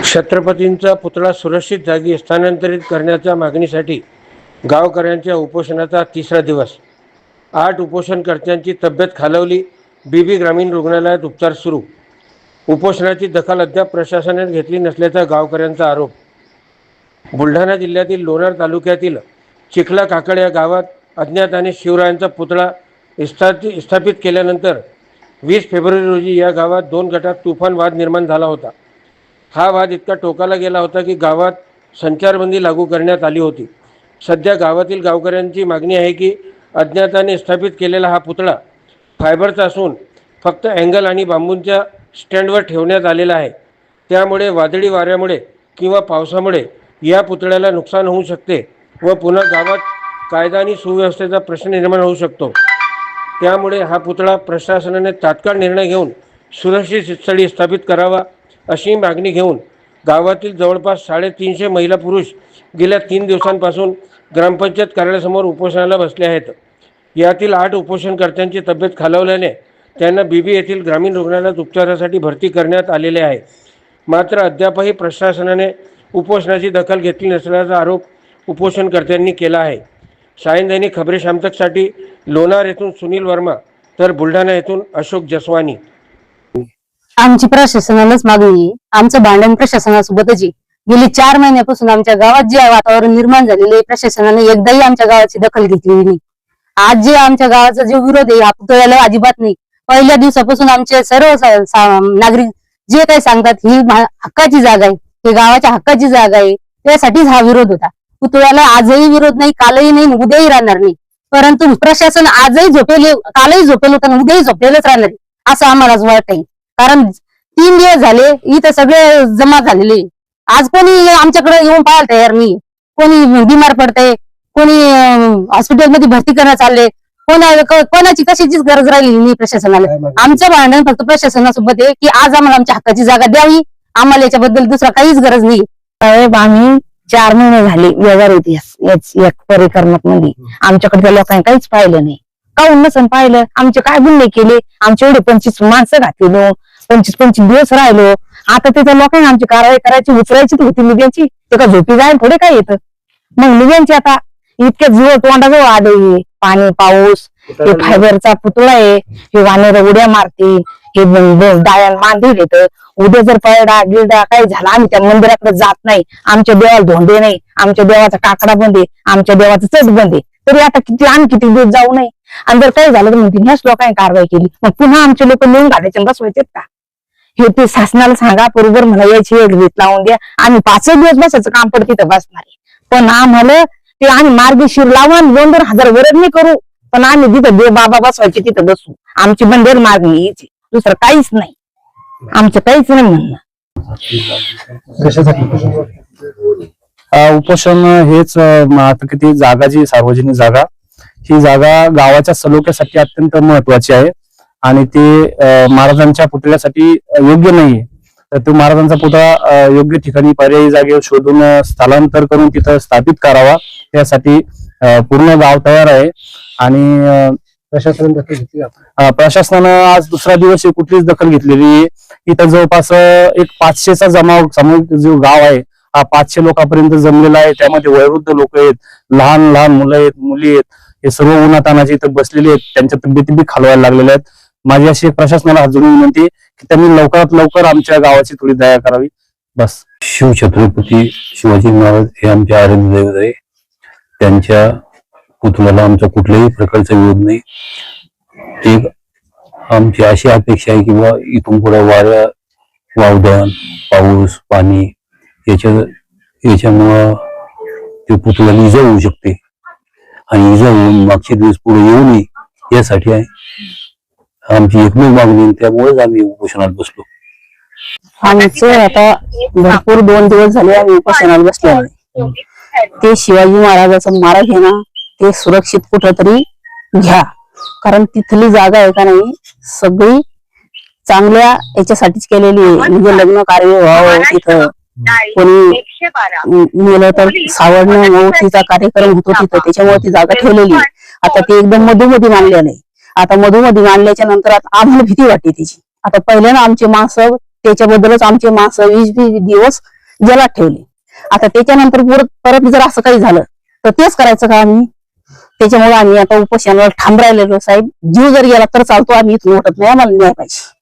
छत्रपतींचा पुतळा सुरक्षित जागी स्थानांतरित करण्याच्या मागणीसाठी गावकऱ्यांच्या उपोषणाचा तिसरा दिवस. 8 उपोषणकर्त्यांची तब्येत खालावली. बीबी ग्रामीण रुग्णालयात उपचार सुरू. उपोषणाची दखल अद्याप प्रशासनाने घेतली नसल्याचा गावकऱ्यांचा आरोप. बुलढाणा जिल्ह्यातील लोणार तालुक्यातील चिखला काकड या गावात अज्ञाताने शिवरायांचा पुतळा स्थापित केल्यानंतर 20 फेब्रुवारी रोजी या गावात 2 गटात तुफान वाद निर्माण झाला होता. हा वाद इतका टोकाला गेला होता की गावात संचारबंदी लागू करण्यात आली होती. सध्या गावातील गावकऱ्यांची मागणी आहे की अज्ञाताने स्थापित केलेला हा पुतळा फायबरचा असून फक्त अँगल आणि बांबूंच्या स्टँडवर ठेवण्यात आलेला आहे. त्यामुळे वादळी वाऱ्यामुळे किंवा पावसामुळे या पुतळ्याला नुकसान होऊ शकते व पुन्हा गावात कायदा आणि सुव्यवस्थेचा प्रश्न निर्माण होऊ शकतो. त्यामुळे हा पुतळा प्रशासनाने तात्काळ निर्णय घेऊन सुरक्षित स्थळी स्थापित करावा अशी मागणी घेऊन गावातील जवळपास 350 महिला पुरुष गेल्या 3 दिवसांपासून ग्रामपंचायत कार्यालयासमोर उपोषणाला बसले आहेत. यातील 8 उपोषणकर्त्यांची तब्येत खालावल्याने त्यांना बीबी येथील ग्रामीण रुग्णालयात उपचारासाठी भरती करण्यात आलेले आहे. मात्र अद्यापही प्रशासनाने उपोषणाची दखल घेतली नसल्याचा आरोप उपोषणकर्त्यांनी केला आहे. सायन दैनिक खबरे शामतकसाठी लोणार येथून सुनील वर्मा तर बुलढाणा येथून अशोक जसवानी. आमची प्रशासनालाच मागणी आहे. आमचं भांडण प्रशासनासोबतच आहे. गेली 4 महिन्यापासून आमच्या गावात जे वातावरण निर्माण झालेले प्रशासनाने एकदाही आमच्या गावाची दखल घेतलेली नाही. आज जे आमच्या गावाचा जो विरोध आहे या पुतळ्याला अजिबात नाही. पहिल्या दिवसापासून आमचे सर्व नागरिक जे काही सांगतात ही हक्काची जागा आहे, हे गावाच्या हक्काची जागा आहे, त्यासाठीच हा विरोध होता. पुतळ्याला आजही विरोध नाही, कालही नाही, उद्याही राहणार नाही. परंतु प्रशासन आजही झोपेले, कालही झोपेल होतं, उद्याही झोपेलच राहणार असं आम्हाला वाटत आहे. कारण 3 दिवस झाले इथं सगळे जमा झालेले. आज कोणी आमच्याकडे येऊन पाहायला तयार नाही. कोणी बिमार पडतंय, कोणी हॉस्पिटलमध्ये भरती करण्यात चालले, कोणाची कशाचीच गरज राहिली नाही प्रशासनाला. आमचं भांडण फक्त प्रशासनासोबत आहे की आज आम्हाला आमच्या हक्काची जागा द्यावी. आम्हाला याच्याबद्दल दुसरा काहीच गरज नाही. साहेब, आम्ही 4 महिने झाले व्यवहार एक परिक्रमात मध्ये आमच्याकडे लोकांनी काहीच पाहिलं नाही. काहून नसन पाहिलं? आमचे काय गुन्हे केले? आमचे एवढे 25 माणसं घातलेलो, 25 दिवस राहिलो. आता तिथं लोकांनी आमची कारवाई करायची, उचलायची होती निघ्याची. ते का झोपी जाय थोडे काय येतं मग निघ्यांची. आता इतके जीव तोंडाजवळ आले. पाणी पाऊस, हे फायबरचा पुतळा आहे, हे वानेर उड्या मारते, हे डायन बांधील येतं. उद्या जर पळडा गिरडा काही झाला आम्ही त्या मंदिराकडे जात नाही. आमच्या देवाला धोंडे नाही, आमच्या देवाचा काकडा बंद आहे, आमच्या देवाचं चट बंद आहे. तरी आता आम्ही किती दिवस जाऊ नये. आणि जर काही झालं तर म्हणते ह्याच लोकांनी कारवाई केली, मग पुन्हा आमचे लोक लिहून घालायचे बसवायचे का? हे ते शासनाला सांगा, बरोबर म्हणा यायची एक रीत लावून द्या. आम्ही 5 दिवस बसायचं काम पडते तिथं बसणार आहे. पण आम्हाला ते आम्ही मार्गशीर लावून 2-2 हजार वरच नाही करू, पण आम्ही जिथं देव बाबा बसवायचे तिथं बसू. आमची बंदेर मागणी यायची, दुसरं काहीच नाही. आमचं काहीच नाही म्हणणं. उपोषण हेच आता किती जागा, जी सार्वजनिक जागा, ही जागा गावाच्या सलोख्यासाठी अत्यंत महत्वाची आहे आणि ते महाराजांच्या पुतळ्यासाठी योग्य नाहीये. तर तो महाराजांचा पुतळा योग्य ठिकाणी पर्यायी जागेवर शोधून स्थलांतर करून तिथं स्थापित करावा, यासाठी पूर्ण गाव तयार आहे. आणि प्रशासनानं आज दुसरा दिवस कुठलीच दखल घेतलेली आहे. इथं जवळपास एक 500चा सामूहिक जो गाव आहे, हा 500 लोकांपर्यंत जमलेला आहे. त्यामध्ये वयोवृद्ध लोक आहेत, लहान लहान मुलं आहेत, मुली आहेत. हे सर्व उन्हातानाचे इथं बसलेले आहेत, त्यांच्या तब्येती बी खालवायला लागलेल्या आहेत. माझी अशी प्रशासनाला हात जोडून विनंती की त्यांनी लवकरात लवकर आमच्या गावाची थोडी दया करावी. बस. शिवछत्रपती शिवाजी महाराज हे आमचे आराध्य दैवत आहे. त्यांच्या पुतळ्याला आमचा कुठल्याही प्रकारचा विरोध नाही. एक आमची अशी अपेक्षा आहे की इथून पुढे वावदान, पाऊस, पाणी याच्यामुळं ते पुतळ्याला इजा होऊ शकते आणि इजा होऊन मागचे दिवस पुढे येऊ नये यासाठी आहे आमची एकमेव मागणी. त्यामुळेच आम्ही उपोषणात बसलो. आमचं आता भरपूर 2 दिवस झाले आम्ही उपोषणाला बसलो आहे. ते शिवाजी महाराजाचा मार्ग आहे ना, ते सुरक्षित कुठंतरी घ्या. कारण तिथली जागा आहे का नाही सगळी चांगल्या याच्यासाठीच केलेली आहे. म्हणजे लग्न कार्य व्हावं, तिथं कोणी मेलं तर सावरणं मौतीचा कार्यक्रम होतो तिथं, त्याच्यामुळे ती जागा ठेवलेली आहे. आता ती एकदम मधोमधी मानल्या नाही. आता मधोमधी मानल्याच्या नंतर आता आम्हाला भीती वाटते त्याची. आता पहिल्यानं आमचे माणसं त्याच्याबद्दलच आमचे माणसं 20-20 दिवस जलात ठेवले. आता त्याच्यानंतर परत जर असं काही झालं तर तेच करायचं का आम्ही? त्याच्यामुळे आम्ही आता उपोषणाला ठाम राहिलेलो. साहेब, जीव जर गेला तर चालतो, आम्ही इथून उठत नाही, आम्हाला न्याय पाहिजे.